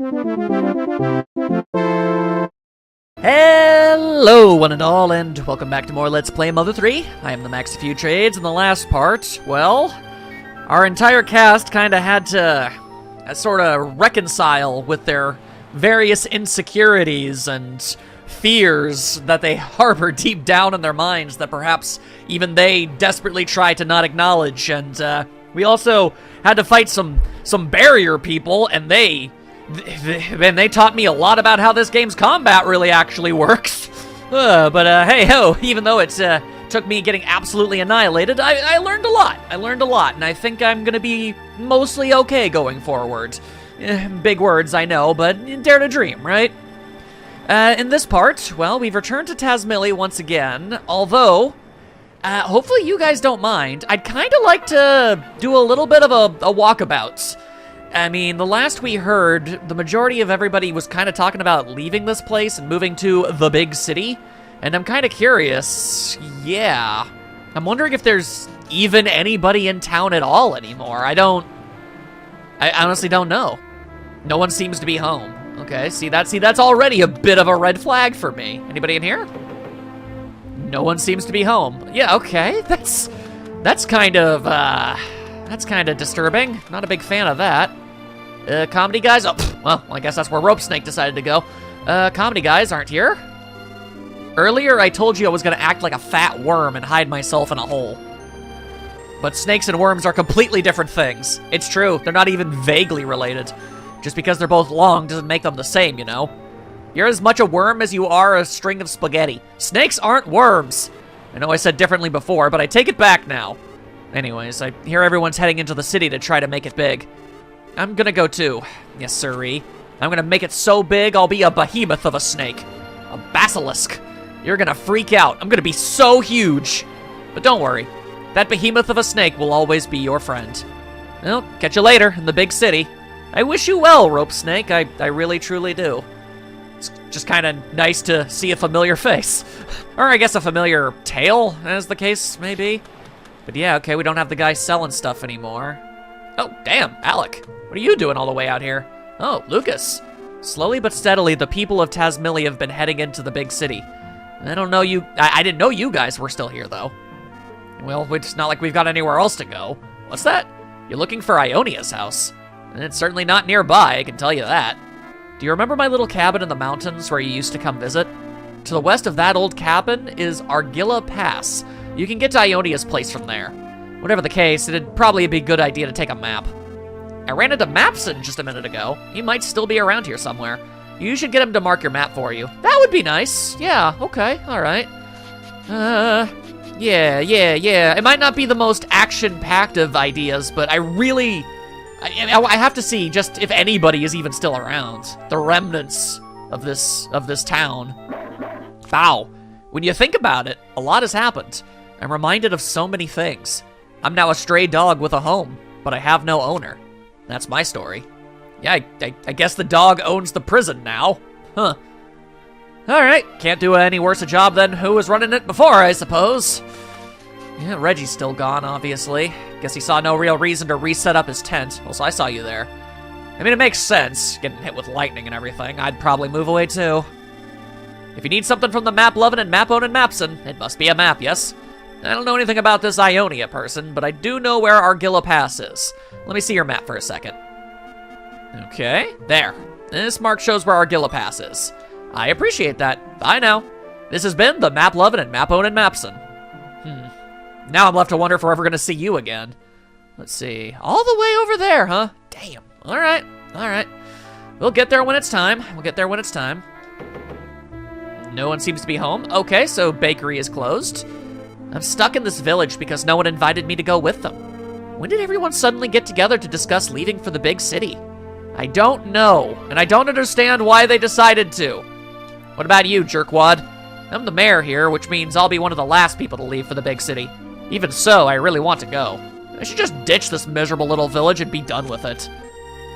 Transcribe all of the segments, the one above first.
Hello, one and all, and welcome back to more Let's Play Mother 3. I am the Max of Few Trades. In the last part, well, our entire cast kind of had to sort of reconcile with their various insecurities and fears that they harbor deep down in their minds that perhaps even they desperately try to not acknowledge. And we also had to fight some barrier people, and they taught me a lot about how this game's combat really actually works. But hey ho, even though it took me getting absolutely annihilated, I learned a lot. And I think I'm gonna be mostly okay going forward. Big words, I know, but dare to dream, right? In this part, well, we've returned to Tazmily once again, although, hopefully you guys don't mind. I'd kind of like to do a little bit of a walkabout. I mean, the last we heard, the majority of everybody was kind of talking about leaving this place and moving to the big city, and I'm kind of curious. Yeah. I'm wondering if there's even anybody in town at all anymore. I honestly don't know. No one seems to be home. Okay, see, that's already a bit of a red flag for me. Anybody in here? No one seems to be home. Yeah, okay, that's kind of disturbing. Not a big fan of that. Comedy guys? Oh, well, I guess that's where Rope Snake decided to go. Comedy guys aren't here. Earlier, I told you I was gonna act like a fat worm and hide myself in a hole. But snakes and worms are completely different things. It's true, they're not even vaguely related. Just because they're both long doesn't make them the same, you know? You're as much a worm as you are a string of spaghetti. Snakes aren't worms. I know I said differently before, but I take it back now. Anyways, I hear everyone's heading into the city to try to make it big. I'm gonna go too. Yes, sirree. I'm gonna make it so big, I'll be a behemoth of a snake. A basilisk. You're gonna freak out. I'm gonna be so huge. But don't worry. That behemoth of a snake will always be your friend. Well, catch you later in the big city. I wish you well, Rope Snake. I really, truly do. It's just kind of nice to see a familiar face. Or I guess a familiar tail, as the case may be. But yeah, okay, we don't have the guy selling stuff anymore. Oh, damn, Alec. What are you doing all the way out here? Oh, Lucas. Slowly but steadily, the people of Tazmily have been heading into the big city. I didn't know you guys were still here, though. Well, it's not like we've got anywhere else to go. What's that? You're looking for Ionia's house. And it's certainly not nearby, I can tell you that. Do you remember my little cabin in the mountains where you used to come visit? To the west of that old cabin is Argilla Pass. You can get to Ionia's place from there. Whatever the case, it'd probably be a good idea to take a map. I ran into Mapson just a minute ago. He might still be around here somewhere. You should get him to mark your map for you. That would be nice. Yeah, okay, alright. Yeah. It might not be the most action-packed of ideas, but I have to see just if anybody is even still around. The remnants of this town. Wow. When you think about it, a lot has happened. I'm reminded of so many things. I'm now a stray dog with a home, but I have no owner. That's my story. Yeah, I guess the dog owns the prison now. Huh. Alright, can't do any worse a job than who was running it before, I suppose. Yeah, Reggie's still gone, obviously. Guess he saw no real reason to reset up his tent. Also, I saw you there. I mean, it makes sense, getting hit with lightning and everything. I'd probably move away, too. If you need something from the map-lovin' and map-ownin' Mapson, it must be a map, yes? I don't know anything about this Ionia person, but I do know where Argilla Pass is. Let me see your map for a second. Okay, there. This mark shows where Argilla Pass is. I appreciate that. I know. This has been the map-lovin' and map-ownin' Mapson. Now I'm left to wonder if we're ever going to see you again. Let's see. All the way over there, huh? Damn. All right. We'll get there when it's time. No one seems to be home. Okay, so bakery is closed. I'm stuck in this village because no one invited me to go with them. When did everyone suddenly get together to discuss leaving for the big city? I don't know, and I don't understand why they decided to. What about you, jerkwad? I'm the mayor here, which means I'll be one of the last people to leave for the big city. Even so, I really want to go. I should just ditch this miserable little village and be done with it.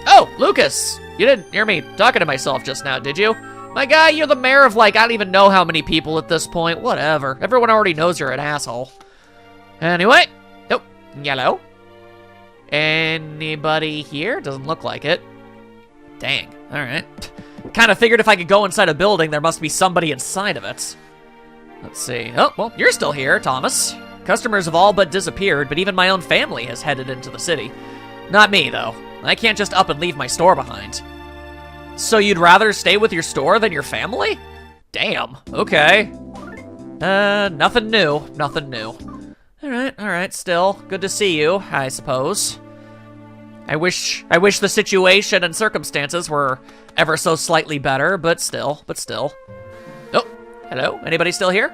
Oh, Lucas! You didn't hear me talking to myself just now, did you? My guy, you're the mayor of, like, I don't even know how many people at this point. Whatever. Everyone already knows you're an asshole. Anyway. Oh, yellow. Anybody here? Doesn't look like it. Dang. All right. Kind of figured if I could go inside a building, there must be somebody inside of it. Let's see. Oh, well, you're still here, Thomas. Customers have all but disappeared, but even my own family has headed into the city. Not me, though. I can't just up and leave my store behind. So you'd rather stay with your store than your family? Damn. Okay. Nothing new. Nothing new. All right, still. Good to see you, I suppose. I wish the situation and circumstances were ever so slightly better, but still. Oh, hello? Anybody still here?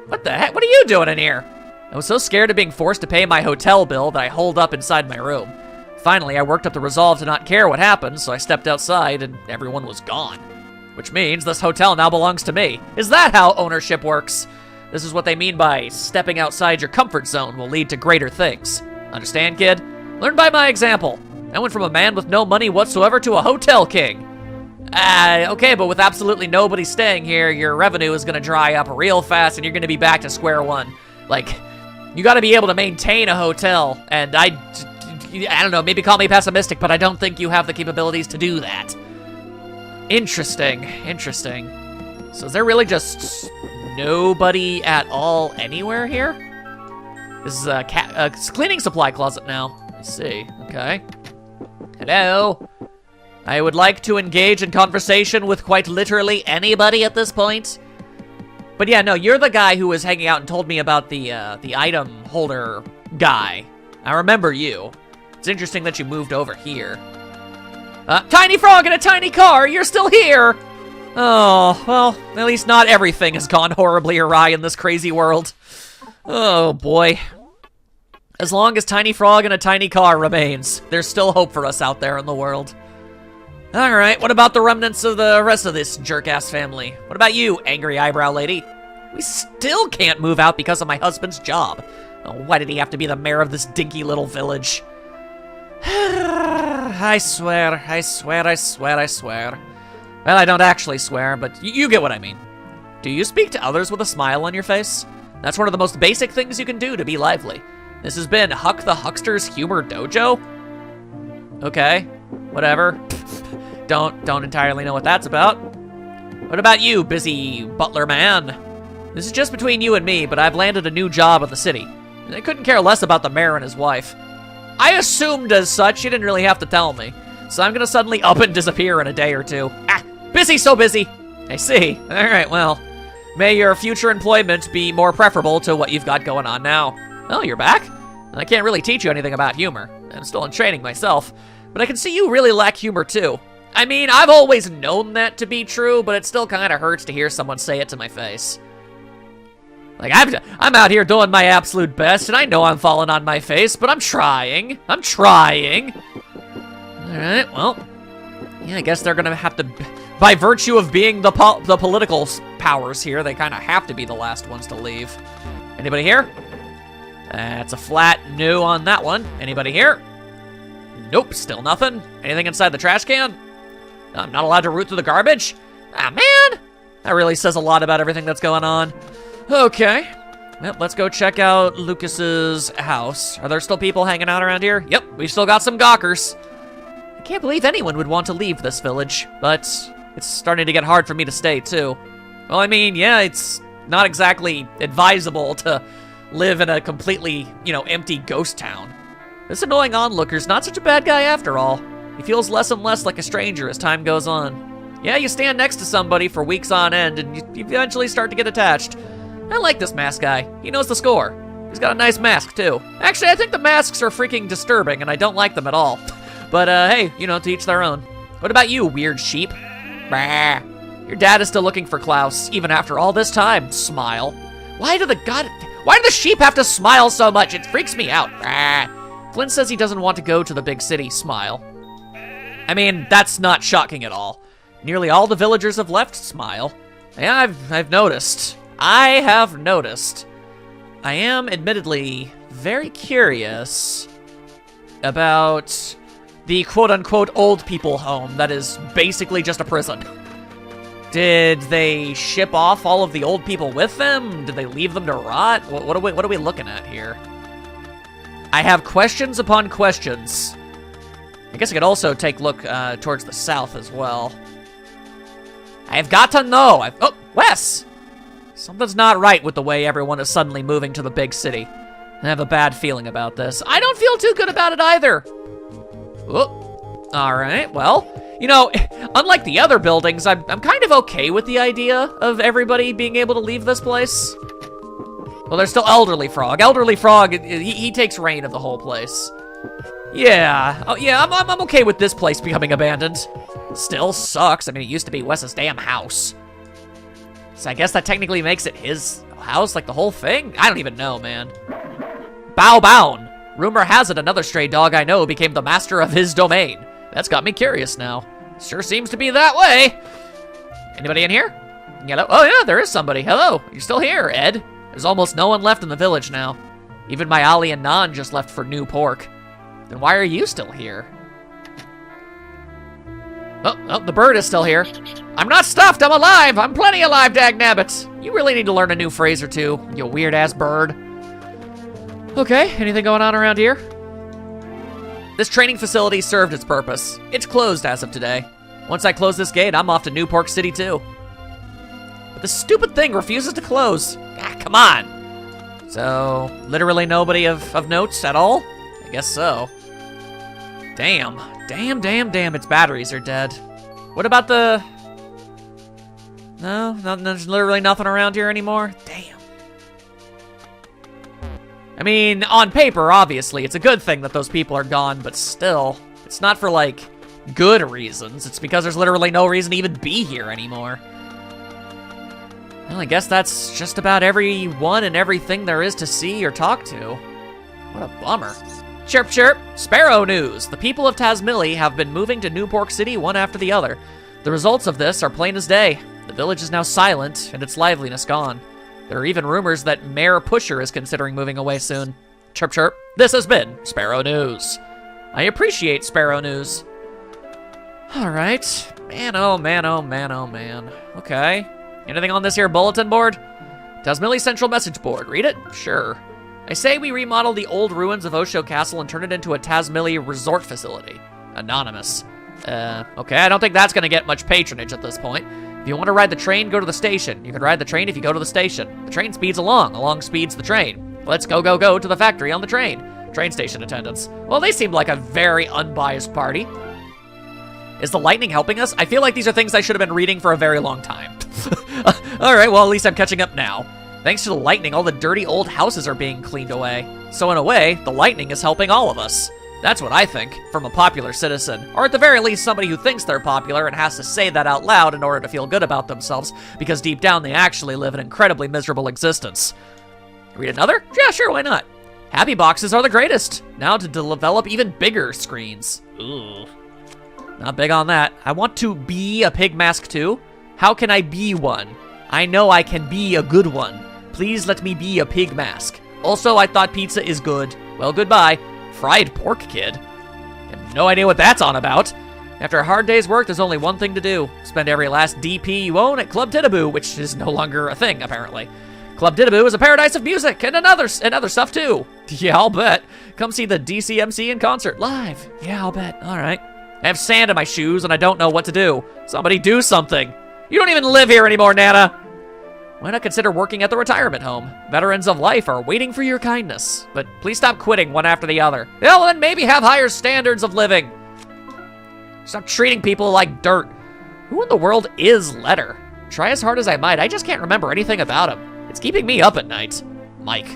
What the heck? What are you doing in here? I was so scared of being forced to pay my hotel bill that I holed up inside my room. Finally, I worked up the resolve to not care what happened, so I stepped outside and everyone was gone. Which means this hotel now belongs to me. Is that how ownership works? This is what they mean by stepping outside your comfort zone will lead to greater things. Understand, kid? Learn by my example. I went from a man with no money whatsoever to a hotel king. Okay, but with absolutely nobody staying here, your revenue is gonna dry up real fast and you're gonna be back to square one. Like, you gotta be able to maintain a hotel, and I don't know, maybe call me pessimistic, but I don't think you have the capabilities to do that. Interesting. So is there really just nobody at all anywhere here? This is a cleaning supply closet now. I see. Okay. Hello? I would like to engage in conversation with quite literally anybody at this point. But yeah, no, you're the guy who was hanging out and told me about the item holder guy. I remember you. It's interesting that you moved over here. Tiny frog in a tiny car, you're still here! Oh, well, at least not everything has gone horribly awry in this crazy world. Oh, boy. As long as Tiny Frog in a tiny car remains, there's still hope for us out there in the world. Alright, what about the remnants of the rest of this jerk-ass family? What about you, angry eyebrow lady? We still can't move out because of my husband's job. Oh, why did he have to be the mayor of this dinky little village? I swear. Well, I don't actually swear, but you get what I mean. Do you speak to others with a smile on your face? That's one of the most basic things you can do to be lively. This has been Huck the Huckster's Humor Dojo? Okay, whatever. Don't entirely know what that's about. What about you, busy butler man? This is just between you and me, but I've landed a new job at the city. I couldn't care less about the mayor and his wife. I assumed as such, you didn't really have to tell me. So I'm gonna suddenly up and disappear in a day or two. Busy, so busy. I see. Alright, well, may your future employment be more preferable to what you've got going on now. Oh, you're back? I can't really teach you anything about humor. I'm still in training myself, but I can see you really lack humor too. I mean, I've always known that to be true, but it still kind of hurts to hear someone say it to my face. Like, I'm out here doing my absolute best, and I know I'm falling on my face, but I'm trying. Alright, well, yeah, I guess they're gonna have to, by virtue of being the political powers here, they kind of have to be the last ones to leave. Anybody here? That's a flat no on that one. Anybody here? Nope, still nothing. Anything inside the trash can? I'm not allowed to root through the garbage? Ah, man! That really says a lot about everything that's going on. Okay. Well, let's go check out Lucas's house. Are there still people hanging out around here? Yep, we've still got some gawkers. I can't believe anyone would want to leave this village, but it's starting to get hard for me to stay, too. Well, I mean, yeah, it's not exactly advisable to live in a completely, empty ghost town. This annoying onlooker's not such a bad guy after all. He feels less and less like a stranger as time goes on. Yeah, you stand next to somebody for weeks on end, and you eventually start to get attached. I like this mask guy. He knows the score. He's got a nice mask, too. Actually, I think the masks are freaking disturbing, and I don't like them at all. But, hey, to each their own. What about you, weird sheep? Bah. Your dad is still looking for Klaus, even after all this time. Smile. Why do the sheep have to smile so much? It freaks me out. Bah. Flynn says he doesn't want to go to the big city. Smile. I mean, that's not shocking at all. Nearly all the villagers have left. Smile. Yeah, I've noticed. I have noticed. I am admittedly very curious about the quote-unquote old people home that is basically just a prison. Did they ship off all of the old people with them? Did they leave them to rot? What are we looking at here? I have questions upon questions. I guess I could also take a look towards the south as well. I've got to know. Oh, Wes! Something's not right with the way everyone is suddenly moving to the big city. I have a bad feeling about this. I don't feel too good about it either. Oh, all right, well, you know, unlike the other buildings, I'm kind of okay with the idea of everybody being able to leave this place. Well, there's still Elderly Frog. Elderly Frog, he takes reign of the whole place. Yeah, oh yeah, I'm okay with this place becoming abandoned. Still sucks. I mean, it used to be Wes's damn house. So I guess that technically makes it his house, like the whole thing? I don't even know, man. Bow Bown. Rumor has it another stray dog I know became the master of his domain. That's got me curious now. Sure seems to be that way. Anybody in here? Hello? Oh yeah, there is somebody. Hello, you still here, Ed? There's almost no one left in the village now. Even my Ali and Nan just left for new pork. Then why are you still here? Oh, the bird is still here. I'm not stuffed, I'm alive! I'm plenty alive, dagnabbit! You really need to learn a new phrase or two, you weird-ass bird. Okay, anything going on around here? This training facility served its purpose. It's closed as of today. Once I close this gate, I'm off to New Pork City too. But this stupid thing refuses to close. Ah, come on! So, literally nobody of notes at all? I guess so. Damn, its batteries are dead. What about the... No, there's literally nothing around here anymore? Damn. I mean, on paper, obviously, it's a good thing that those people are gone, but still, it's not for, like, good reasons. It's because there's literally no reason to even be here anymore. Well, I guess that's just about everyone and everything there is to see or talk to. What a bummer. Chirp, chirp. Sparrow news. The people of Tazmily have been moving to New Pork City one after the other. The results of this are plain as day. The village is now silent, and its liveliness gone. There are even rumors that Mayor Pusher is considering moving away soon. Chirp, chirp. This has been Sparrow News. I appreciate Sparrow News. All right. Man, oh man, oh man, oh man. Okay. Anything on this here bulletin board? Tazmily Central Message Board. Read it? Sure. I say we remodel the old ruins of Osho Castle and turn it into a Tazmily resort facility. Anonymous. Okay, I don't think that's gonna get much patronage at this point. If you want to ride the train, go to the station. You can ride the train if you go to the station. The train speeds along speeds the train. Let's go to the factory on the train. Train station attendants. Well, they seem like a very unbiased party. Is the lightning helping us? I feel like these are things I should have been reading for a very long time. Alright, well, at least I'm catching up now. Thanks to the lightning, all the dirty old houses are being cleaned away. So in a way, the lightning is helping all of us. That's what I think, from a popular citizen. Or at the very least, somebody who thinks they're popular and has to say that out loud in order to feel good about themselves, because deep down they actually live an incredibly miserable existence. Read another? Yeah, sure, why not? Happy boxes are the greatest. Now to develop even bigger screens. Ooh. Not big on that. I want to be a pig mask too. How can I be one? I know I can be a good one. Please let me be a pig mask. Also, I thought pizza is good. Well, goodbye. Fried pork, kid. I have no idea what that's on about. After a hard day's work, there's only one thing to do. Spend every last DP you own at Club Tittaboo, which is no longer a thing, apparently. Club Tittaboo is a paradise of music and other stuff, too. Yeah, I'll bet. Come see the DCMC in concert live. Yeah, I'll bet. All right. I have sand in my shoes, and I don't know what to do. Somebody do something. You don't even live here anymore, Nana. Why not consider working at the retirement home? Veterans of life are waiting for your kindness. But please stop quitting one after the other. Well, then maybe have higher standards of living. Stop treating people like dirt. Who in the world is Letter? Try as hard as I might, I just can't remember anything about him. It's keeping me up at night. Mike.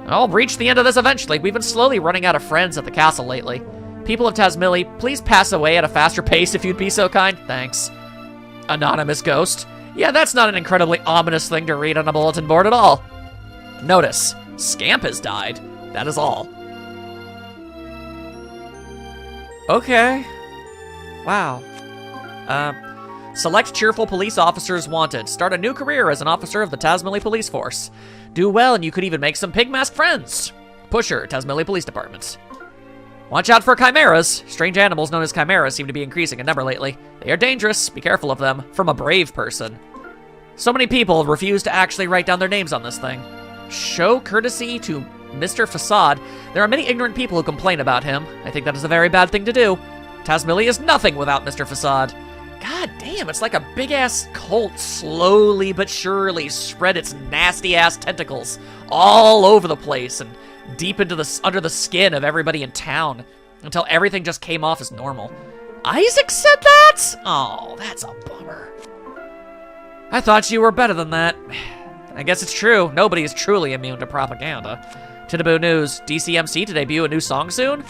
I'll reach the end of this eventually. We've been slowly running out of friends at the castle lately. People of Tazmily, please pass away at a faster pace if you'd be so kind. Thanks. Anonymous Ghost. Yeah, that's not an incredibly ominous thing to read on a bulletin board at all. Notice, Scamp has died. That is all. Okay. Wow. Select cheerful police officers wanted. Start a new career as an officer of the Tazmily Police Force. Do well and you could even make some pig mask friends. Pusher, Tazmily Police Department. Watch out for chimeras. Strange animals known as chimeras seem to be increasing in number lately. They are dangerous. Be careful of them. From a brave person. So many people refuse to actually write down their names on this thing. Show courtesy to Mr. Facade, there are many ignorant people who complain about him. I think that is a very bad thing to do. Tazmily is nothing without Mr. Facade. God damn, it's like a big-ass cult slowly but surely spread its nasty-ass tentacles all over the place and deep into under the skin of everybody in town until everything just came off as normal. Isaac said that? Oh, that's a bummer. I thought you were better than that. I guess it's true. Nobody is truly immune to propaganda. Tinaboo News, DCMC to debut a new song soon?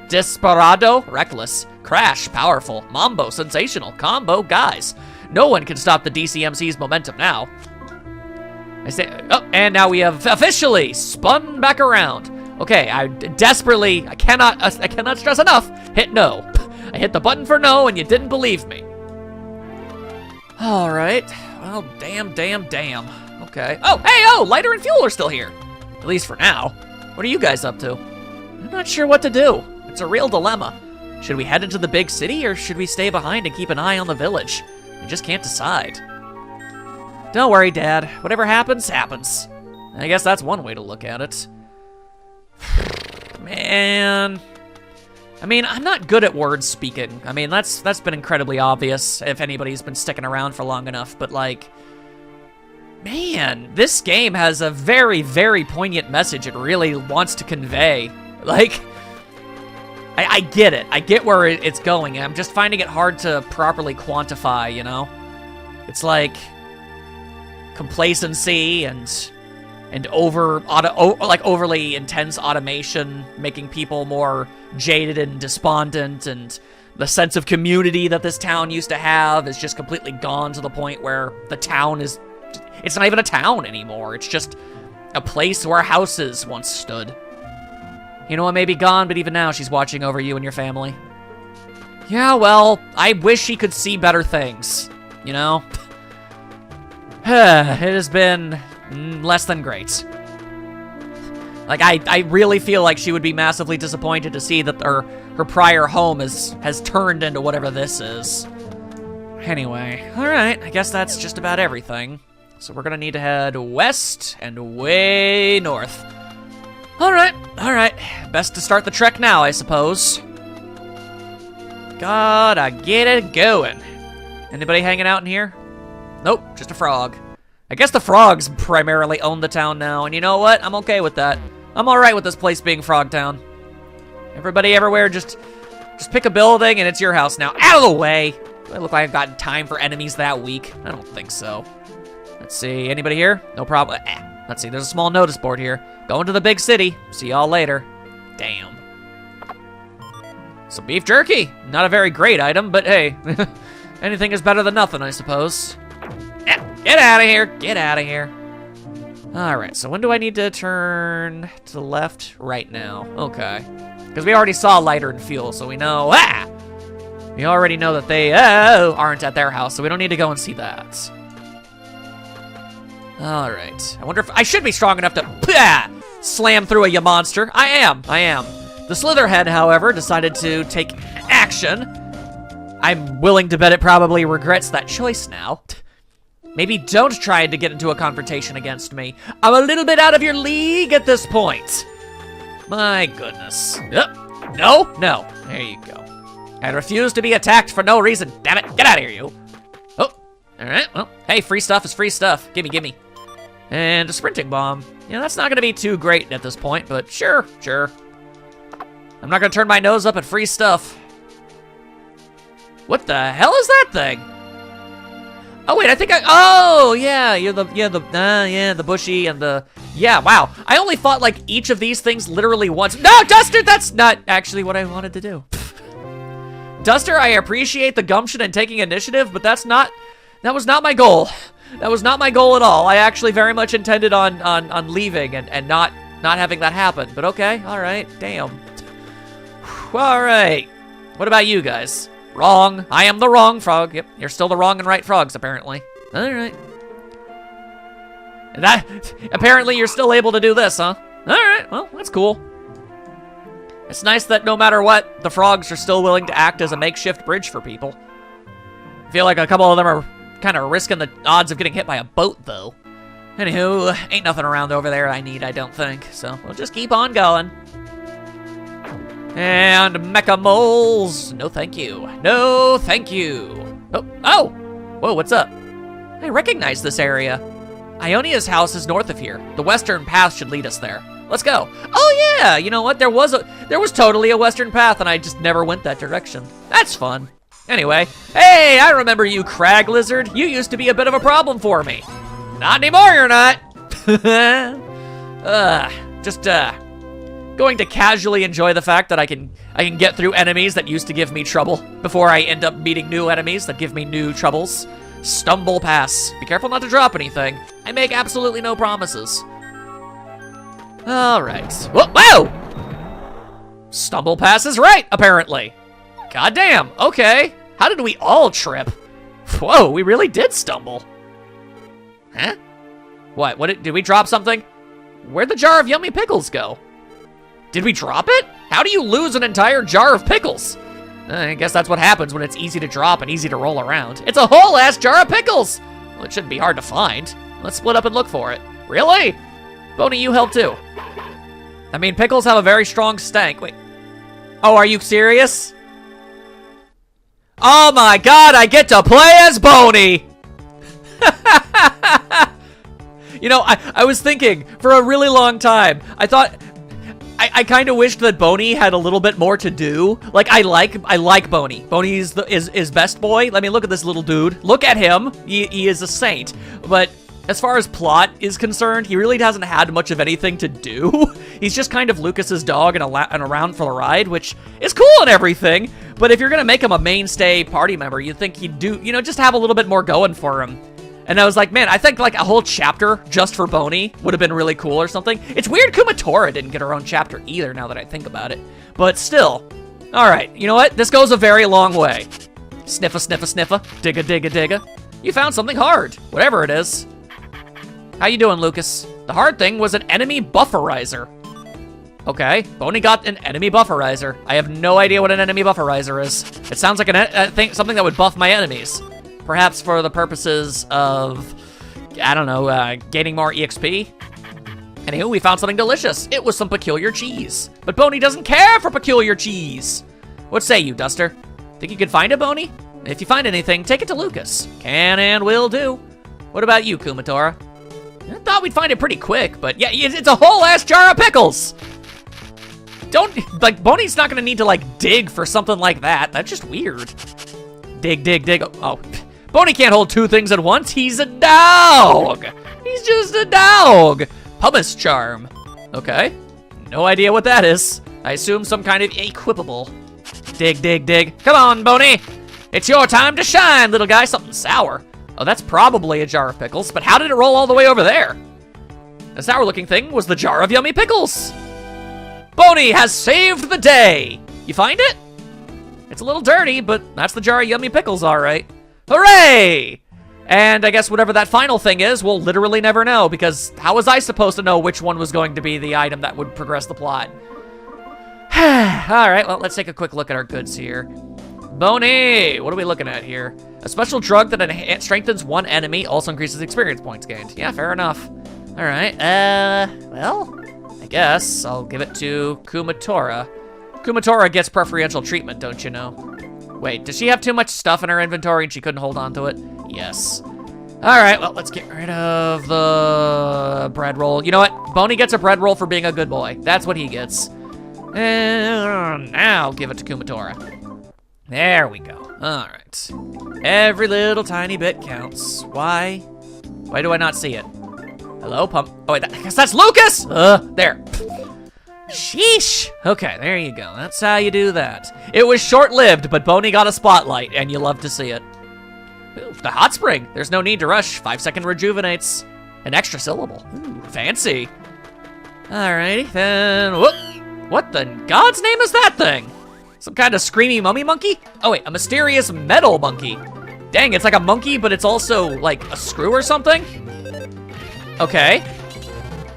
Desperado, reckless. Crash, powerful. Mambo, sensational. Combo, guys. No one can stop the DCMC's momentum now. I say, oh, and now we have officially spun back around. Okay, I cannot stress enough, hit no. I hit the button for no, and you didn't believe me. All right, well, damn. Okay. Oh, hey, Lighter and Fuel are still here. At least for now. What are you guys up to? I'm not sure what to do. It's a real dilemma. Should we head into the big city, or should we stay behind and keep an eye on the village? I just can't decide. Don't worry, Dad. Whatever happens, happens. I guess that's one way to look at it. Man. I mean, I'm not good at word speaking. I mean, that's been incredibly obvious if anybody's been sticking around for long enough, but like, man, this game has a very, very poignant message it really wants to convey. Like, I get it. I get where it's going. I'm just finding it hard to properly quantify, you know? It's like complacency and overly intense automation, making people more jaded and despondent, and the sense of community that this town used to have is just completely gone to the point where the town is, it's not even a town anymore. It's just a place where houses once stood. You know what may be gone, but even now she's watching over you and your family. Yeah, well, I wish she could see better things, you know? It has been less than great. Like, I really feel like she would be massively disappointed to see that her prior home has turned into whatever this is. Anyway, alright, I guess that's just about everything. So we're gonna need to head west and way north. Alright. Best to start the trek now, I suppose. Gotta get it going. Anybody hanging out in here? Nope, just a frog. I guess the frogs primarily own the town now, and you know what? I'm okay with that. I'm alright with this place being Frog Town. Everybody everywhere, just pick a building and it's your house now. Out of the way! Do I look like I've got time for enemies that week? I don't think so. Let's see, anybody here? No problem. Let's see, there's a small notice board here. Going to the big city. See y'all later. Damn. Some beef jerky. Not a very great item, but hey. Anything is better than nothing, I suppose. Get out of here. Get out of here. Alright, so when do I need to turn to the left? Right now. Okay. Because we already saw Lighter and Fuel, so we know... We already know that they aren't at their house, so we don't need to go and see that. Alright. I wonder if... I should be strong enough to slam through a monster. I am. The Slitherhead, however, decided to take action. I'm willing to bet it probably regrets that choice now. Maybe don't try to get into a confrontation against me. I'm a little bit out of your league at this point. My goodness. No. There you go. I refuse to be attacked for no reason. Damn it. Get out of here, you. Oh, all right. Well, hey, free stuff is free stuff. Gimme. And a sprinting bomb. Yeah, that's not going to be too great at this point, but sure. I'm not going to turn my nose up at free stuff. What the hell is that thing? Oh wait, I think oh yeah, you're the bushy and the, yeah, wow. I only fought like each of these things literally once. No, Duster, that's not actually what I wanted to do. Duster, I appreciate the gumption and taking initiative, but that was not my goal. That was not my goal at all. I actually very much intended on leaving and not having that happen, but okay, all right, damn. All right, what about you guys? Wrong. I am the wrong frog. Yep, you're still the wrong and right frogs, apparently. All right. And apparently you're still able to do this, huh? All right, well, that's cool. It's nice that no matter what, the frogs are still willing to act as a makeshift bridge for people. I feel like a couple of them are kind of risking the odds of getting hit by a boat, though. Anywho, ain't nothing around over there I need, I don't think. So we'll just keep on going. And mecha moles. No, thank you. No, thank you. Oh. Whoa, what's up? I recognize this area. Ionia's house is north of here. The western path should lead us there. Let's go. Oh yeah, you know what? There was totally a western path, and I just never went that direction. That's fun. Anyway, hey, I remember you, crag lizard. You used to be a bit of a problem for me. Not anymore, you're not. Just going to casually enjoy the fact that I can get through enemies that used to give me trouble before I end up meeting new enemies that give me new troubles. Stumble pass. Be careful not to drop anything. I make absolutely no promises. All right. Whoa! Stumble pass is right, apparently. Goddamn. Okay. How did we all trip? Whoa, we really did stumble. Huh? What? Did we drop something? Where'd the jar of yummy pickles go? Did we drop it? How do you lose an entire jar of pickles? I guess that's what happens when it's easy to drop and easy to roll around. It's a whole ass jar of pickles! Well, it shouldn't be hard to find. Let's split up and look for it. Really? Boney, you help too. I mean, pickles have a very strong stank. Wait. Oh, are you serious? Oh my god, I get to play as Boney! You know, I was thinking for a really long time. I thought I kind of wished that Boney had a little bit more to do. Like I like Boney. Boney is best boy. Let me look at this little dude. Look at him. He is a saint. But as far as plot is concerned, he really hasn't had much of anything to do. He's just kind of Lucas's dog and around for the ride, which is cool and everything. But if you're gonna make him a mainstay party member, you'd think he'd do, you know, just have a little bit more going for him. And I was like, man, I think like a whole chapter just for Boney would have been really cool or something. It's weird Kumatora didn't get her own chapter either, now that I think about it. But still. All right, you know what? This goes a very long way. Sniffa, sniffa, sniffa. Digga, digga, digga. You found something hard, whatever it is. How you doing, Lucas? The hard thing was an enemy bufferizer. Okay, Boney got an enemy bufferizer. I have no idea what an enemy bufferizer is. It sounds like something that would buff my enemies. Perhaps for the purposes of, I don't know, gaining more EXP? Anywho, we found something delicious. It was some peculiar cheese. But Boney doesn't care for peculiar cheese. What say you, Duster? Think you could find it, Boney? If you find anything, take it to Lucas. Can and will do. What about you, Kumatora? I thought we'd find it pretty quick, but yeah, it's a whole ass jar of pickles! Boney's not gonna need to, like, dig for something like that. That's just weird. Dig, dig, dig. Oh. Boney can't hold two things at once. He's a dog. He's just a dog. Pumice charm. Okay. No idea what that is. I assume some kind of equipable. Dig, dig, dig. Come on, Boney. It's your time to shine, little guy. Something sour. Oh, that's probably a jar of pickles, but how did it roll all the way over there? The sour-looking thing was the jar of yummy pickles. Boney has saved the day. You find it? It's a little dirty, but that's the jar of yummy pickles, all right. Hooray! And I guess whatever that final thing is, we'll literally never know, because how was I supposed to know which one was going to be the item that would progress the plot? Alright, well, let's take a quick look at our goods here. Boney! What are we looking at here? A special drug that strengthens one enemy, also increases experience points gained. Yeah, fair enough. Alright, well, I guess I'll give it to Kumatora. Kumatora gets preferential treatment, don't you know? Wait, does she have too much stuff in her inventory and she couldn't hold on to it? Yes. All right, well, let's get rid of the bread roll. You know what? Boney gets a bread roll for being a good boy. That's what he gets. And now give it to Kumatora. There we go. All right. Every little tiny bit counts. Why? Why do I not see it? Hello, pump. Oh, wait, I guess that's Lucas! There. Sheesh. Okay, there you go. That's how you do that. It was short-lived, but Boney got a spotlight, and you love to see it. Ooh, the hot spring. There's no need to rush. 5-second rejuvenates. An extra syllable. Ooh, fancy. Alrighty, then. Whoop. What the God's name is that thing? Some kind of screamy mummy monkey? Oh, wait, a mysterious metal monkey. Dang, it's like a monkey, but it's also like a screw or something? Okay.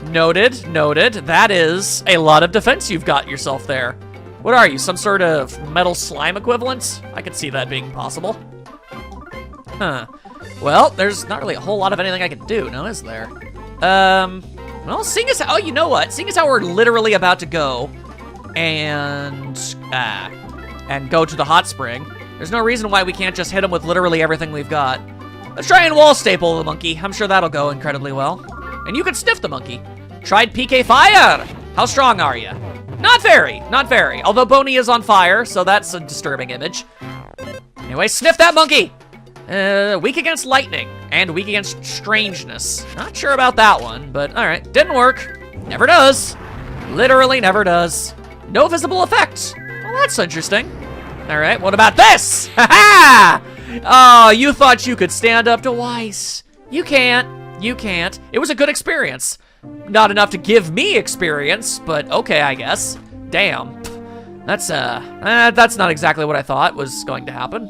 Noted, noted. That is a lot of defense you've got yourself there. What are you, some sort of metal slime equivalent? I could see that being possible. Huh. Well, there's not really a whole lot of anything I can do, no, is there? Well, seeing as how, oh, you know what? Seeing as how we're literally about to go and go to the hot spring, there's no reason why we can't just hit him with literally everything we've got. Let's try and wall staple the monkey. I'm sure that'll go incredibly well. And you can sniff the monkey. Tried PK fire. How strong are you? Not very, not very. Although Boney is on fire, so that's a disturbing image. Anyway, sniff that monkey. Weak against lightning and weak against strangeness. Not sure about that one, but all right. Didn't work. Never does. Literally never does. No visible effect. Well, that's interesting. All right, what about this? Ha-ha! Oh, you thought you could stand up to Weiss. You can't. You can't. It was a good experience. Not enough to give me experience, but okay, I guess. Damn. That's not exactly what I thought was going to happen.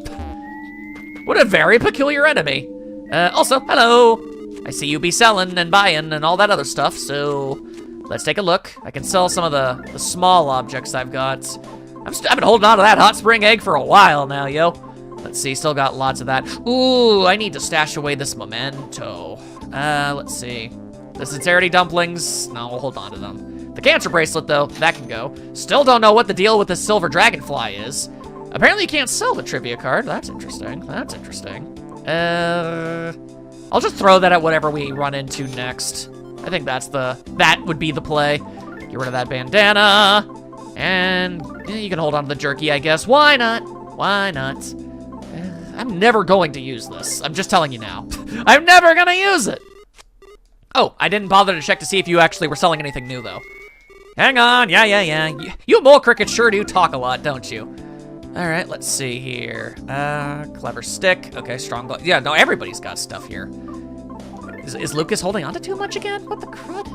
What a very peculiar enemy. Also, hello. I see you be selling and buying and all that other stuff, so let's take a look. I can sell some of the small objects I've got. I've been holding on to that hot spring egg for a while now, yo. Let's see, still got lots of that. Ooh, I need to stash away this memento. Let's see. The sincerity dumplings, no, we'll hold on to them. The cancer bracelet, though, that can go. Still don't know what the deal with the silver dragonfly is. Apparently you can't sell the trivia card. That's interesting. That's interesting. I'll just throw that at whatever we run into next. I think that would be the play. Get rid of that bandana. And you can hold on to the jerky, I guess. Why not? Why not? I'm never going to use this. I'm just telling you now. I'm never gonna use it. Oh, I didn't bother to check to see if you actually were selling anything new, though. Hang on, yeah. You mole crickets sure do talk a lot, don't you? All right, let's see here. Clever stick. Okay, strong glove. Yeah, no, everybody's got stuff here. Is Lucas holding on to too much again? What the crud?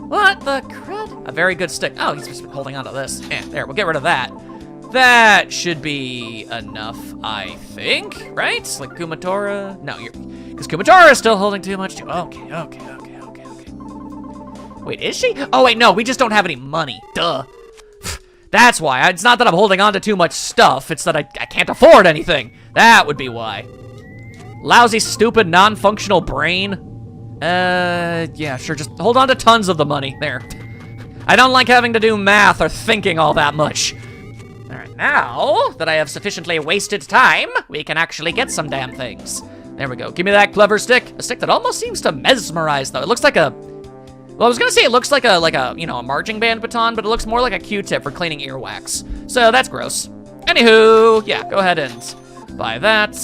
What the crud? A very good stick. Oh, he's just holding on to this. There, we'll get rid of that. That should be enough, I think, right? Like Kumatora? No, because Kumatora is still holding too much too. Okay. Wait, is she? Oh, wait, no, we just don't have any money. Duh. That's why. It's not that I'm holding on to too much stuff. It's that I can't afford anything. That would be why. Lousy, stupid, non-functional brain. Yeah, sure, just hold on to tons of the money. There. I don't like having to do math or thinking all that much. All right, now that I have sufficiently wasted time, we can actually get some damn things. There we go. Give me that clever stick. A stick that almost seems to mesmerize, though. It looks like a... Well, I was gonna say it looks like a you know, a marching band baton, but it looks more like a Q-tip for cleaning earwax. So that's gross. Anywho, yeah, go ahead and buy that.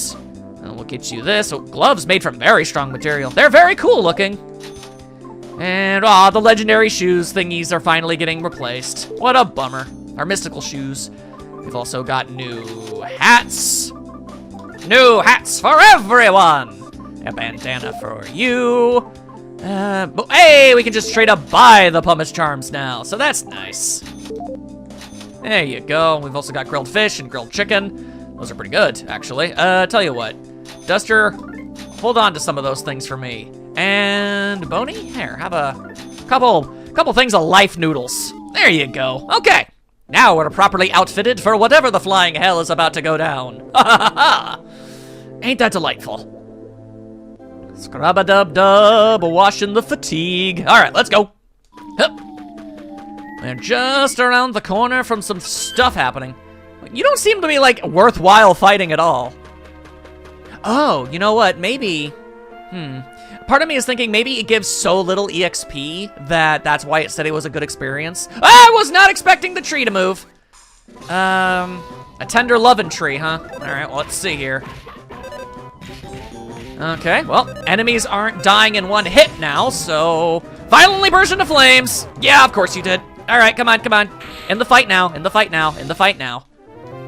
And we'll get you this. Oh, gloves made from very strong material. They're very cool looking. And, the legendary shoes thingies are finally getting replaced. What a bummer. Our mystical shoes. We've also got new hats. New hats for everyone. A bandana for you. But hey, we can just straight up buy the pumice charms now, so that's nice. There you go. We've also got grilled fish and grilled chicken. Those are pretty good, actually. Tell you what, Duster, hold on to some of those things for me. And Boney, here, have a couple things of life noodles. There you go. Okay, now we're properly outfitted for whatever the flying hell is about to go down. Ain't that delightful? Scrub-a-dub-dub, washing the fatigue. All right, let's go. Hup. We're just around the corner from some stuff happening. You don't seem to be, like, worthwhile fighting at all. Oh, you know what? Maybe... Part of me is thinking maybe it gives so little EXP that's why it said it was a good experience. I was not expecting the tree to move. A tender loving tree, huh? All right, well, let's see here. Okay, well, enemies aren't dying in one hit now, so... Violently burst into flames! Yeah, of course you did. All right, come on. In the fight now, in the fight now.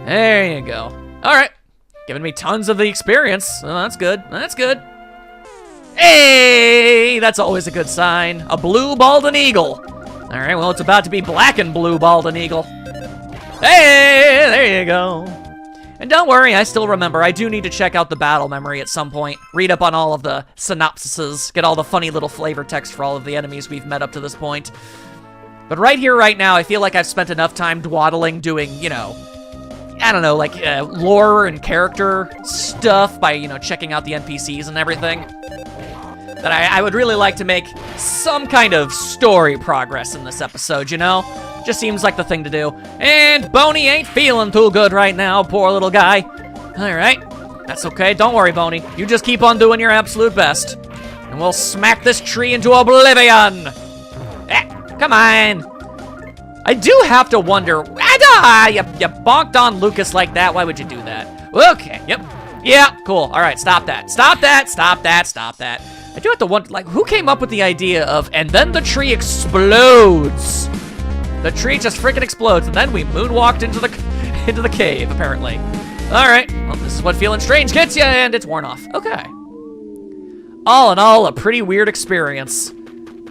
There you go. All right, giving me tons of the experience. Oh, that's good, Hey, that's always a good sign. A blue balding eagle. All right, well, it's about to be black and blue balding eagle. Hey, there you go. And don't worry, I still remember. I do need to check out the battle memory at some point. Read up on all of the synopsises. Get all the funny little flavor text for all of the enemies we've met up to this point. But right here, right now, I feel like I've spent enough time dwaddling doing, you know, I don't know, like lore and character stuff by, you know, checking out the NPCs and everything. that I would really like to make some kind of story progress in this episode, you know? Just seems like the thing to do. And Boney ain't feeling too good right now, poor little guy. All right, that's okay. Don't worry, Boney. You just keep on doing your absolute best. And we'll smack this tree into oblivion. Come on. I do have to wonder. You bonked on Lucas like that. Why would you do that? Okay, yep. Yeah, cool. All right, stop that. Stop that, stop that, stop that. I do have to wonder, like, who came up with the idea of, and then the tree explodes? The tree just freaking explodes, and then we moonwalked into the cave, apparently. All right, well, this is what feeling strange gets you, and it's worn off. Okay. All in all, a pretty weird experience.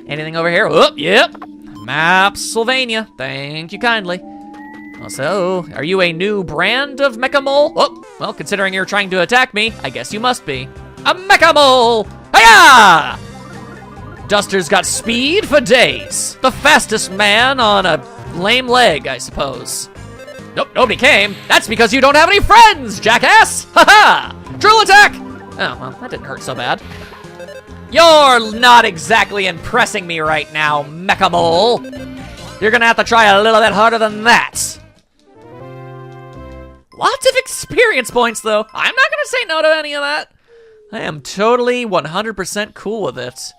Anything over here? Oh, yep. Mapsylvania. Thank you kindly. So, are you a new brand of mecha mole? Oh, well, considering you're trying to attack me, I guess you must be. A mecha mole! Hiya! Duster's got speed for days. The fastest man on a lame leg, I suppose. Nope, nobody came. That's because you don't have any friends, jackass! Ha-ha! Drill attack! Oh, well, that didn't hurt so bad. You're not exactly impressing me right now, mecha mole. You're gonna have to try a little bit harder than that. Lots of experience points, though. I'm not gonna say no to any of that. I am totally 100% cool with it.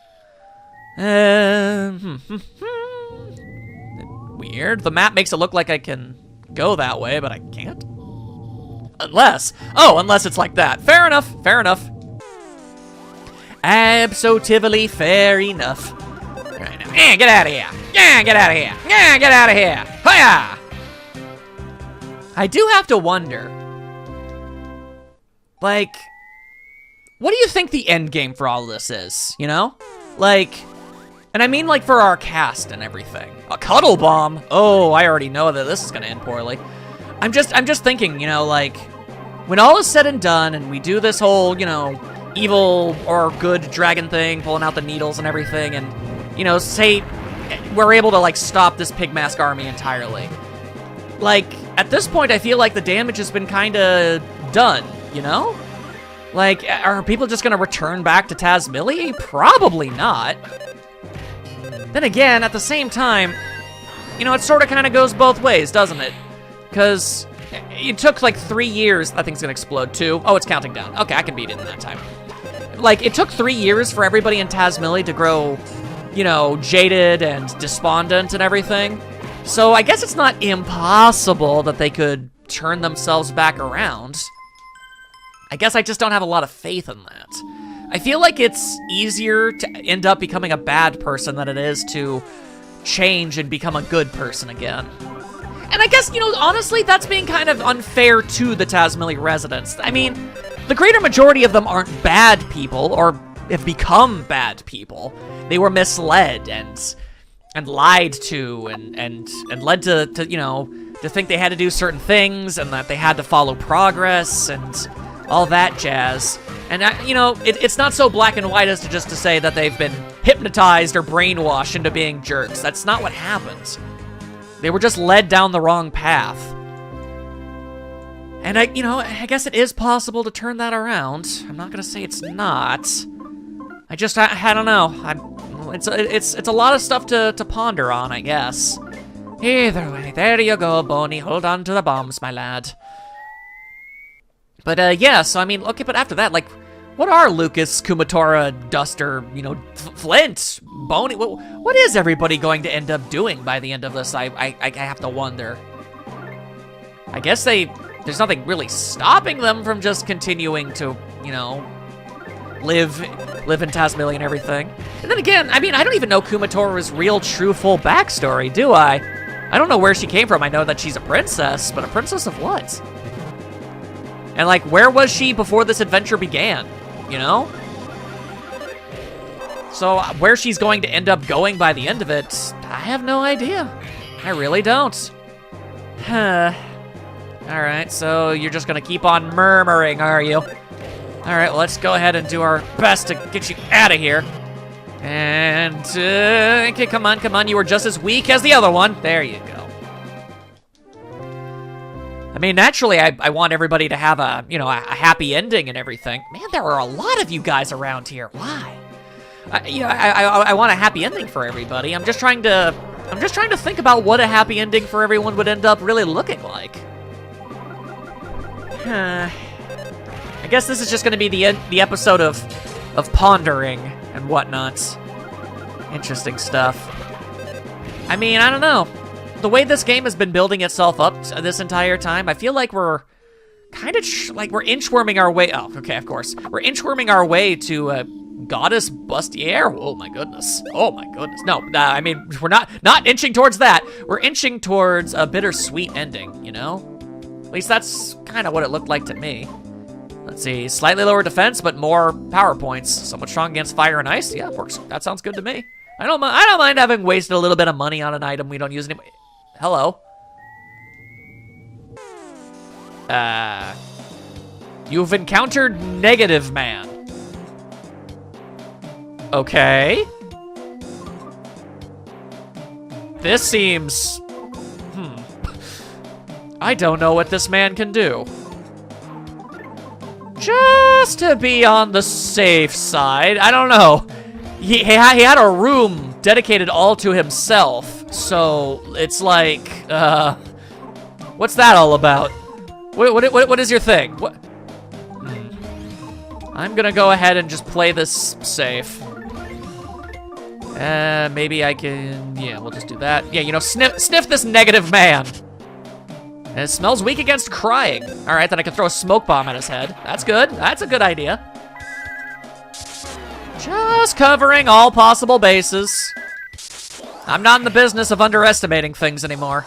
Weird. The map makes it look like I can go that way, but I can't. Unless it's like that. Fair enough, fair enough. Absolutely fair enough. All right, now, get out of here. Get out of here. Get out of here. Hiya! I do have to wonder, like, what do you think the end game for all of this is, you know? Like, and I mean like for our cast and everything. A cuddle bomb? Oh, I already know that this is gonna end poorly. I'm just thinking, you know, like, when all is said and done and we do this whole, you know, evil or good dragon thing, pulling out the needles and everything, and, you know, say we're able to, like, stop this pig mask army entirely. Like, at this point, I feel like the damage has been kind of done, you know? Like, are people just going to return back to Tazmily? Probably not. Then again, at the same time, you know, it sort of kind of goes both ways, doesn't it? Because it took, like, 3 years. That thing's going to explode, too. Oh, it's counting down. Okay, I can beat it in that time. Like, it took 3 years for everybody in Tazmily to grow, you know, jaded and despondent and everything. So I guess it's not impossible that they could turn themselves back around. I guess I just don't have a lot of faith in that. I feel like it's easier to end up becoming a bad person than it is to change and become a good person again. And I guess, you know, honestly, that's being kind of unfair to the Tazmily residents. I mean, the greater majority of them aren't bad people or have become bad people. They were misled and lied to and led to, you know, to think they had to do certain things and that they had to follow progress and all that jazz. And, you know, it's not so black and white as to just to say that they've been hypnotized or brainwashed into being jerks. That's not what happened. They were just led down the wrong path. And I guess it is possible to turn that around. I'm not gonna say it's not. I don't know. It's a lot of stuff to ponder on, I guess. Either way, there you go, Boney. Hold on to the bombs, my lad. But, yeah, so, I mean, okay, but after that, like, what are Lucas, Kumatora, Duster, you know, Flint, Boney? What is everybody going to end up doing by the end of this? I have to wonder. I guess there's nothing really stopping them from just continuing to, you know, live in Tazmily and everything. And then again, I mean, I don't even know Kumatora's real, true, full backstory, do I? I don't know where she came from. I know that she's a princess, but a princess of what? And, like, where was she before this adventure began, you know? So, where she's going to end up going by the end of it, I have no idea. I really don't. Alright, so you're just gonna keep on murmuring, are you? Alright, well, let's go ahead and do our best to get you out of here. And, okay, come on, you were just as weak as the other one. There you go. I mean, naturally, I want everybody to have a happy ending and everything. Man, there are a lot of you guys around here. Why? I want a happy ending for everybody. I'm just trying to think about what a happy ending for everyone would end up really looking like. I guess this is just gonna be the episode of pondering and whatnot. Interesting stuff. I mean, I don't know. The way this game has been building itself up this entire time, I feel like we're kind of like we're inchworming our way. Oh, okay, of course. We're inchworming our way to Goddess Bustier. Oh my goodness. Oh my goodness. No, I mean, we're not inching towards that. We're inching towards a bittersweet ending, you know? At least that's kind of what it looked like to me. Let's see, slightly lower defense, but more power points. Somewhat strong against fire and ice. Yeah, works. That sounds good to me. I don't mind having wasted a little bit of money on an item we don't use anymore. Hello. You've encountered Negative Man. Okay. This seems... I don't know what this man can do. Just to be on the safe side, I don't know. He had a room dedicated all to himself, so it's like, what's that all about? What is your thing? What? I'm gonna go ahead and just play this safe. Maybe I can, yeah, we'll just do that. Yeah, you know, sniff this Negative Man. And it smells weak against crying. All right, then I can throw a smoke bomb at his head. That's good. That's a good idea. Just covering all possible bases. I'm not in the business of underestimating things anymore.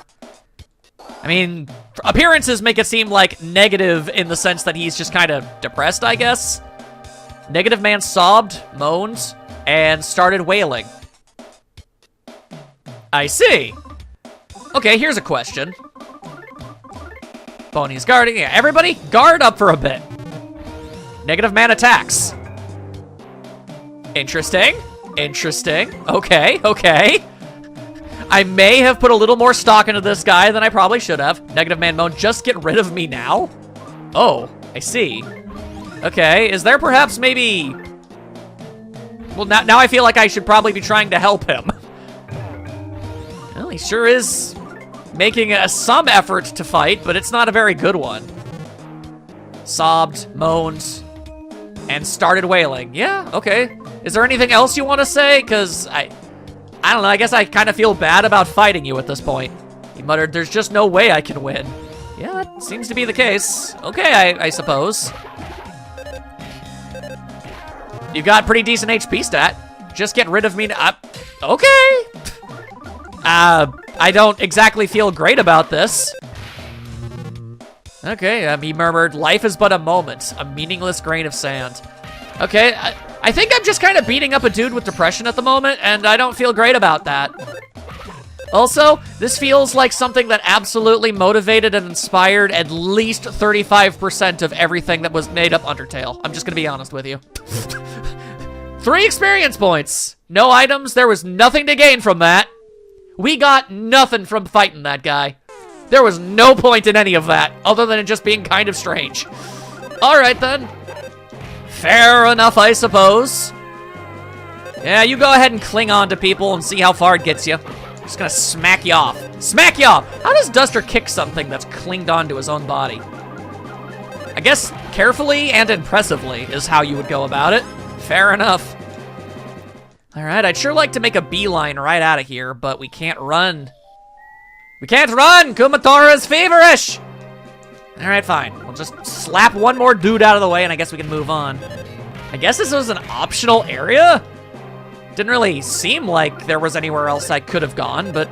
I mean, appearances make it seem like negative in the sense that he's just kind of depressed, I guess. Negative Man sobbed, moaned, and started wailing. I see. Okay, here's a question. Boney's guarding. Yeah, everybody, guard up for a bit. Negative Man attacks. Interesting. Interesting. Okay, okay. I may have put a little more stock into this guy than I probably should have. Negative Man moaned, just get rid of me now? Oh, I see. Okay, is there perhaps maybe... Well, now I feel like I should probably be trying to help him. Well, he sure is making some effort to fight, but it's not a very good one. Sobbed, moaned, and started wailing. Yeah, okay. Is there anything else you want to say? Because I don't know, I guess I kind of feel bad about fighting you at this point. He muttered, there's just no way I can win. Yeah, that seems to be the case. Okay, I suppose. You got pretty decent HP stat. Just get rid of me. Okay. I don't exactly feel great about this. Okay, he murmured, life is but a moment, a meaningless grain of sand. Okay, I think I'm just kind of beating up a dude with depression at the moment, and I don't feel great about that. Also, this feels like something that absolutely motivated and inspired at least 35% of everything that was made up Undertale. I'm just gonna be honest with you. 3 experience points. No items, there was nothing to gain from that. We got nothing from fighting that guy. There was no point in any of that, other than it just being kind of strange. Alright then. Fair enough, I suppose. Yeah, you go ahead and cling on to people and see how far it gets you. Just gonna smack you off. Smack you off! How does Duster kick something that's clinged onto his own body? I guess carefully and impressively is how you would go about it. Fair enough. Alright, I'd sure like to make a beeline right out of here, but we can't run. We can't run! Kumatora is feverish! Alright, fine. We'll just slap one more dude out of the way and I guess we can move on. I guess this was an optional area? Didn't really seem like there was anywhere else I could have gone, but...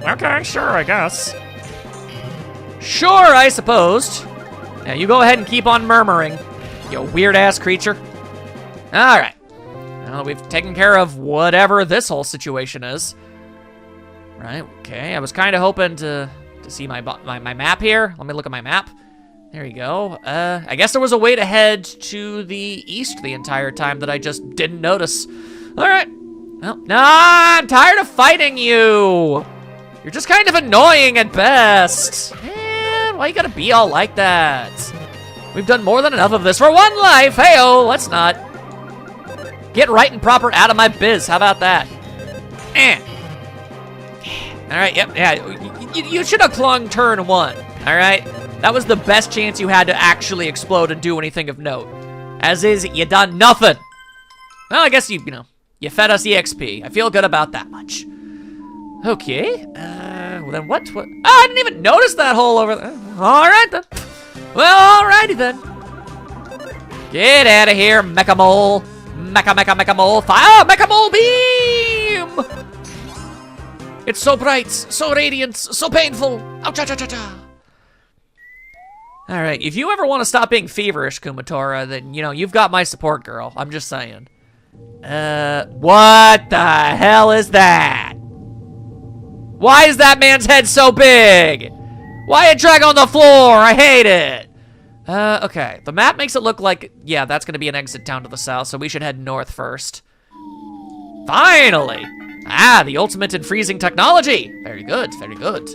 okay, sure, I guess. Sure, I suppose. Now, you go ahead and keep on murmuring, you weird-ass creature. Alright. Well, we've taken care of whatever this whole situation is. Right, okay. I was kind of hoping to see my map here. Let me look at my map. There you go. I guess there was a way to head to the east the entire time that I just didn't notice. Alright. Well, no, I'm tired of fighting you. You're just kind of annoying at best. Man, why you gotta be all like that? We've done more than enough of this for one life. Hey-oh, let's not. Get right and proper out of my biz. How about that? All right, yep, yeah. You should have clung turn 1, all right? That was the best chance you had to actually explode and do anything of note. As is, you done nothing. Well, I guess you fed us EXP. I feel good about that much. Okay, well then what? Oh, I didn't even notice that hole over there. All right then. Well, alrighty then. Get out of here, Mecha Mole. Mecha Mole. Fire, Mecha Mole beam! It's so bright, so radiant, so painful. Ouch, cha, cha, cha, cha. All right, if you ever want to stop being feverish, Kumatora, then, you've got my support, girl. I'm just saying. What the hell is that? Why is that man's head so big? Why a drag on the floor? I hate it. Okay, the map makes it look like, yeah, that's gonna be an exit down to the south, so we should head north first. Finally! Ah, the ultimate in freezing technology. Very good, very good.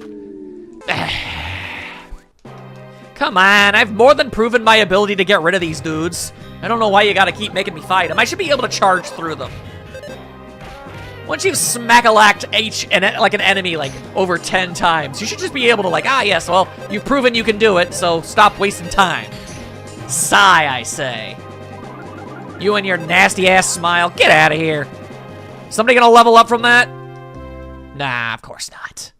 Come on, I've more than proven my ability to get rid of these dudes. I don't know why you gotta keep making me fight them. I should be able to charge through them. Once you've smack-a-lacked like an enemy like over 10 times, you should just be able to yes, well, you've proven you can do it, so stop wasting time. Sigh, I say. You and your nasty-ass smile, get out of here. Somebody gonna level up from that? Nah, of course not.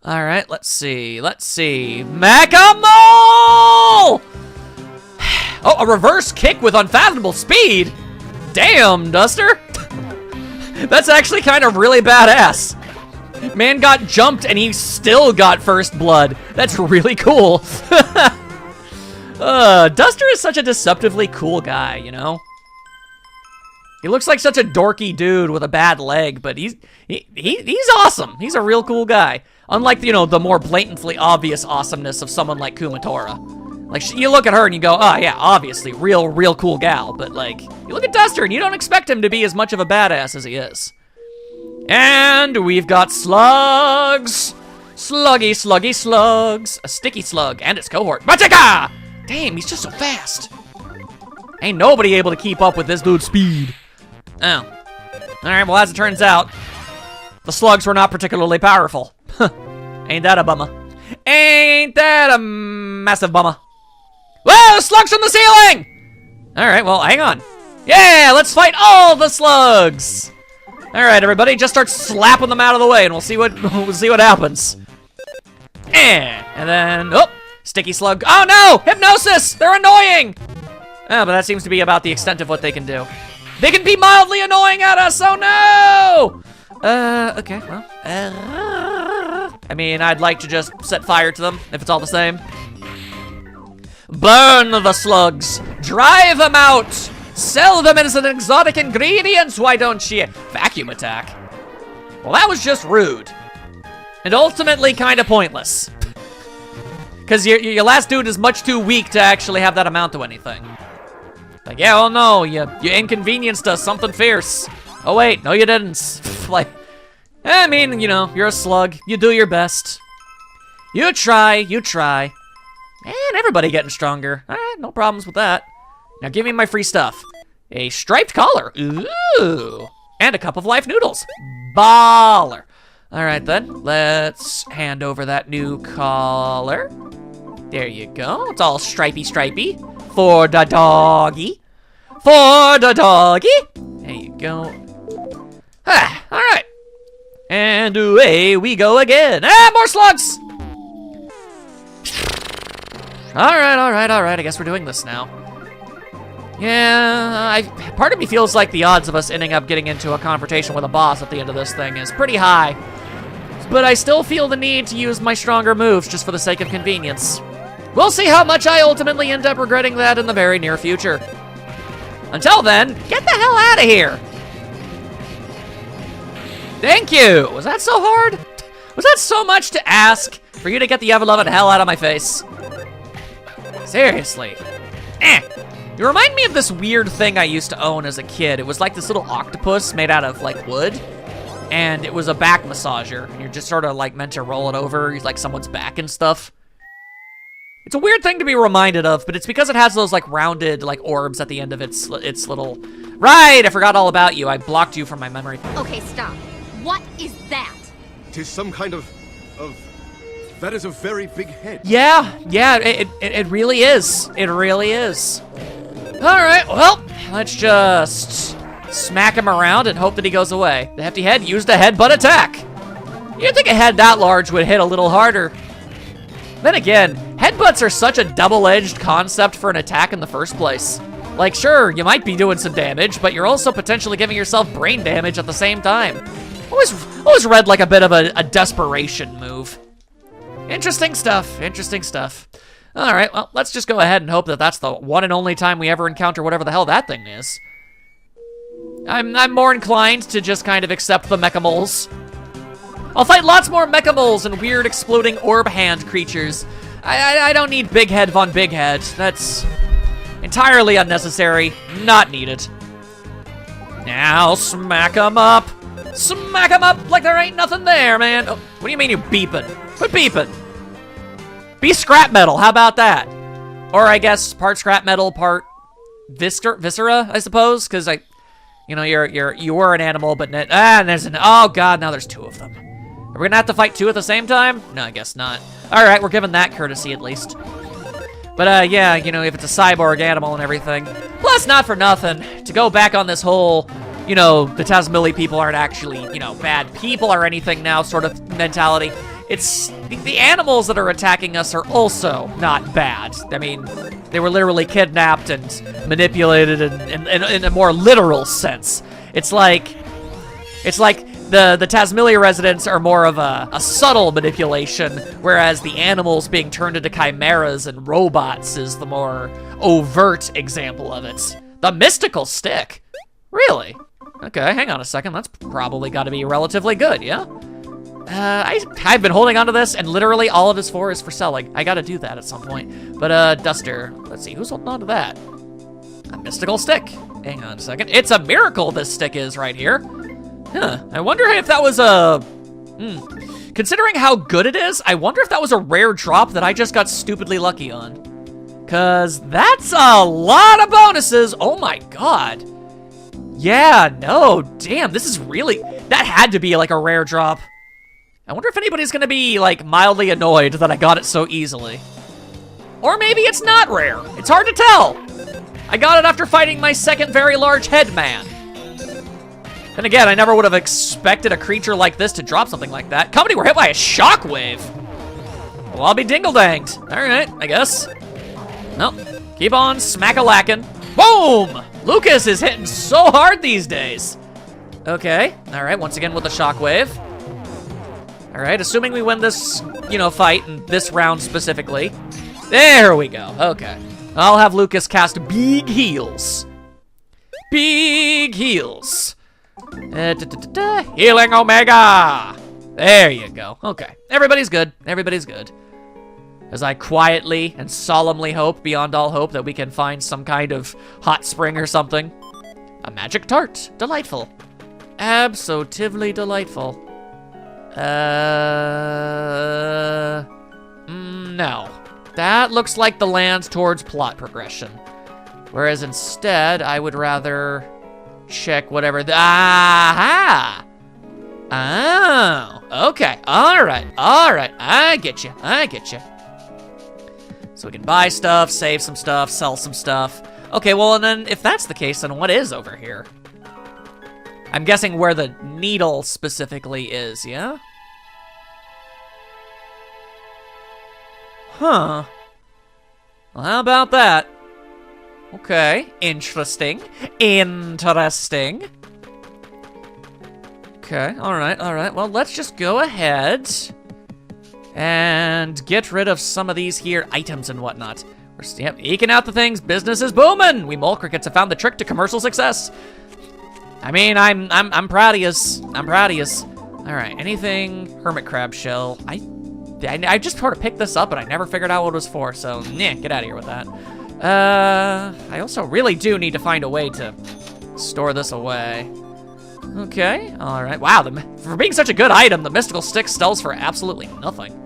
All right, let's see. Mecha Mole! Oh, a reverse kick with unfathomable speed? Damn, Duster. That's actually kind of really badass. Man got jumped and he still got first blood. That's really cool. Duster is such a deceptively cool guy, He looks like such a dorky dude with a bad leg, but he's awesome. He's a real cool guy. Unlike, the more blatantly obvious awesomeness of someone like Kumatora. Like, you look at her and you go, oh yeah, obviously, real cool gal. But you look at Duster and you don't expect him to be as much of a badass as he is. And we've got slugs. Sluggy slugs. A sticky slug and its cohort. Machika! Damn, he's just so fast. Ain't nobody able to keep up with this dude's speed. Oh. Alright, well, as it turns out, the slugs were not particularly powerful. Ain't that a bummer? Ain't that a massive bummer? Whoa, slugs from the ceiling! Alright, well, hang on. Yeah, let's fight all the slugs! Alright, everybody, just start slapping them out of the way and we'll see what happens. And then, oh, sticky slug. Oh no! Hypnosis! They're annoying! Oh, but that seems to be about the extent of what they can do. They can be mildly annoying at us, oh no! Okay, well, I mean, I'd like to just set fire to them, if it's all the same. Burn the slugs! Drive them out! Sell them as an exotic ingredient, why don't you? Vacuum attack? Well, that was just rude. And ultimately kind of pointless. Because your last dude is much too weak to actually have that amount to anything. Like, yeah, oh no, you inconvenienced us, something fierce. Oh wait, no you didn't. I mean, you're a slug. You do your best. You try. And everybody getting stronger. All right, no problems with that. Now give me my free stuff. A striped collar. Ooh. And a cup of life noodles. Baller. All right then, let's hand over that new collar. There you go. It's all stripey. For the doggy. There you go. Ah, all right. And away we go again. Ah, more slugs! All right. I guess we're doing this now. Yeah, part of me feels like the odds of us ending up getting into a confrontation with a boss at the end of this thing is pretty high. But I still feel the need to use my stronger moves just for the sake of convenience. We'll see how much I ultimately end up regretting that in the very near future. Until then, get the hell out of here! Thank you! Was that so hard? Was that so much to ask for you to get the ever-loving hell out of my face? Seriously. You remind me of this weird thing I used to own as a kid. It was like this little octopus made out of wood. And it was a back massager. And you're just sort of meant to roll it over like someone's back and stuff. It's a weird thing to be reminded of, but it's because it has those, like, rounded, like, orbs at the end of its little... Right, I forgot all about you. I blocked you from my memory. Okay, stop. What is that? 'Tis some kind of... That is a very big head. Yeah, it really is. It really is. Alright, well, let's just smack him around and hope that he goes away. The hefty head used a headbutt attack. You'd think a head that large would hit a little harder. Then again, headbutts are such a double-edged concept for an attack in the first place. Like, sure, you might be doing some damage, but you're also potentially giving yourself brain damage at the same time. Always read like a bit of a desperation move. Interesting stuff, interesting stuff. All right, well, let's just go ahead and hope that that's the one and only time we ever encounter whatever the hell that thing is. I'm more inclined to just kind of accept the mecha moles. I'll fight lots more mecha moles and weird exploding orb hand creatures. I don't need Big Head Von Big Head. That's entirely unnecessary, not needed. Now smack him up. Smack him up like there ain't nothing there, man. Oh, what do you mean you're beeping? Quit beeping. Be scrap metal, how about that? Or I guess part scrap metal, part viscera, I suppose, because you know, you were an animal, but there's oh god, now there's two of them. Are we gonna have to fight two at the same time? No, I guess not. All right, we're given that courtesy at least. But yeah, you know, if it's a cyborg animal and everything. Plus, not for nothing, to go back on this whole, you know, the Tazmily people aren't actually, you know, bad people or anything now sort of mentality. It's the animals that are attacking us are also not bad. I mean, they were literally kidnapped and manipulated in a more literal sense. It's like the Tazmily residents are more of a subtle manipulation, whereas the animals being turned into chimeras and robots is the more overt example of it. The mystical stick? Really? Okay, hang on a second. That's probably got to be relatively good, yeah? I've been holding onto this, and literally all it is for selling. I gotta do that at some point. But, Duster, let's see, who's holding on to that? A mystical stick. Hang on a second. It's a miracle this stick is right here. Huh, I wonder if that was a... Considering how good it is, I wonder if that was a rare drop that I just got stupidly lucky on. 'Cause that's a lot of bonuses. Oh my god. Yeah, no, damn, this is really... That had to be like a rare drop. I wonder if anybody's gonna be, like, mildly annoyed that I got it so easily. Or maybe it's not rare. It's hard to tell. I got it after fighting my second very large head man. Then again, I never would have expected a creature like this to drop something like that. Company were hit by a shockwave. Well, I'll be dingle-danged. All right, I guess. Nope. Keep on smack-a-lackin'. Boom! Lucas is hitting so hard these days. Okay, all right, once again with the shockwave. All right, assuming we win this, you know, fight, and this round specifically. There we go, okay. I'll have Lucas cast Big Heals. Big Heals. Healing Omega! There you go, okay. Everybody's good, everybody's good. As I quietly and solemnly hope, beyond all hope, that we can find some kind of hot spring or something. A magic tart, delightful. Absolutely delightful. No. That looks like the land towards plot progression. Whereas instead, I would rather check whatever the... Aha! Oh, okay. All right. I get you. So we can buy stuff, save some stuff, sell some stuff. Okay, well, and then if that's the case, then what is over here? I'm guessing where the needle specifically is, yeah? Huh. Well, how about that? Okay, interesting. Interesting. Okay, all right. Well, let's just go ahead and get rid of some of these here items and whatnot. We're eking out the things. Business is booming. We mole crickets have found the trick to commercial success. I mean, I'm proud of yous. I'm proud of yous. All right, anything hermit crab shell. I just sort of picked this up, but I never figured out what it was for. So, nah, get out of here with that. I also really do need to find a way to store this away. Okay, all right. Wow, for being such a good item, the mystical stick sells for absolutely nothing.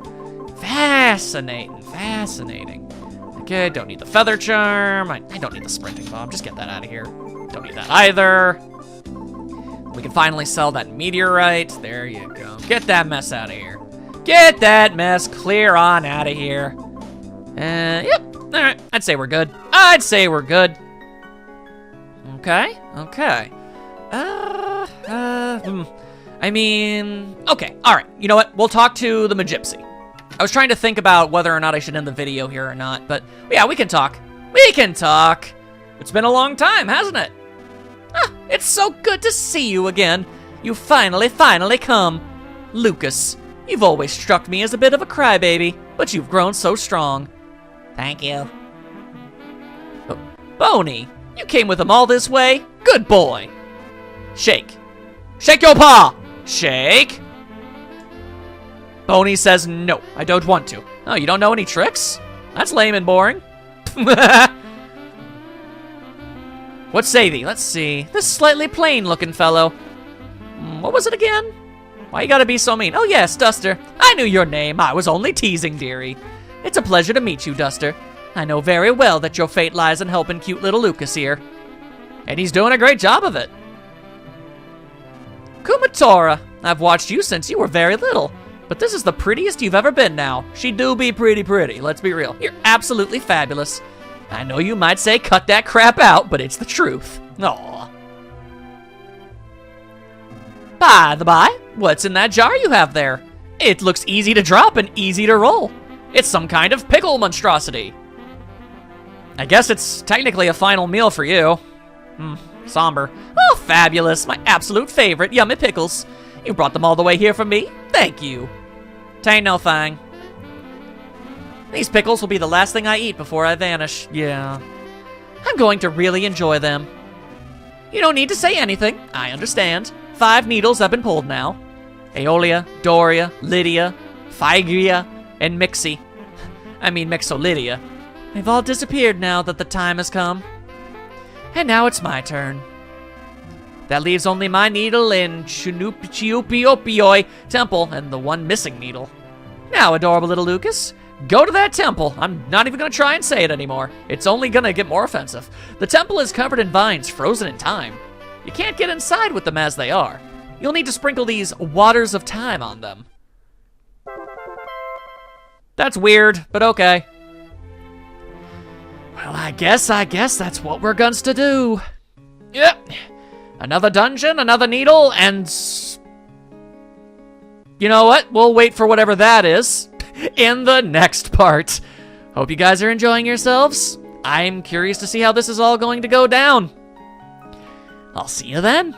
Fascinating. Okay, don't need the feather charm. I don't need the sprinting bomb. Just get that out of here. Don't need that either. We can finally sell that meteorite. There you go. Get that mess out of here. Get that mess clear on out of here. Yep. All right. I'd say we're good. I'd say we're good. Okay. Okay. I mean, okay. All right. You know what? We'll talk to the Magypsy. I was trying to think about whether or not I should end the video here or not, but yeah, we can talk. We can talk. It's been a long time, hasn't it? Ah, it's so good to see you again. You finally come. Lucas, you've always struck me as a bit of a crybaby, but you've grown so strong. Thank you. Boney, you came with him all this way? Good boy. Shake. Shake your paw. Shake. Boney says no, I don't want to. Oh, you don't know any tricks? That's lame and boring. What say thee? Let's see. This slightly plain-looking fellow. What was it again? Why you gotta be so mean? Oh yes, Duster. I knew your name. I was only teasing, dearie. It's a pleasure to meet you, Duster. I know very well that your fate lies in helping cute little Lucas here. And he's doing a great job of it. Kumatora, I've watched you since you were very little. But this is the prettiest you've ever been now. She do be pretty, let's be real. You're absolutely fabulous. I know you might say cut that crap out, but it's the truth. Aww. By the by, what's in that jar you have there? It looks easy to drop and easy to roll. It's some kind of pickle monstrosity. I guess it's technically a final meal for you. Somber. Oh, fabulous. My absolute favorite, yummy pickles. You brought them all the way here for me? Thank you. Tain't no thing. These pickles will be the last thing I eat before I vanish. Yeah. I'm going to really enjoy them. You don't need to say anything. I understand. 5 needles have been pulled now. Aeolia, Doria, Lydia, Phrygia, and Mixie. I mean Mixolydia. They've all disappeared now that the time has come. And now it's my turn. That leaves only my needle in Chiupiopioy Temple and the one missing needle. Now, adorable little Lucas, go to that temple. I'm not even going to try and say it anymore. It's only going to get more offensive. The temple is covered in vines, frozen in time. You can't get inside with them as they are. You'll need to sprinkle these waters of time on them. That's weird, but okay. Well, I guess that's what we're going to do. Yep. Another dungeon, another needle, and... You know what? We'll wait for whatever that is in the next part. Hope you guys are enjoying yourselves. I'm curious to see how this is all going to go down. I'll see you then.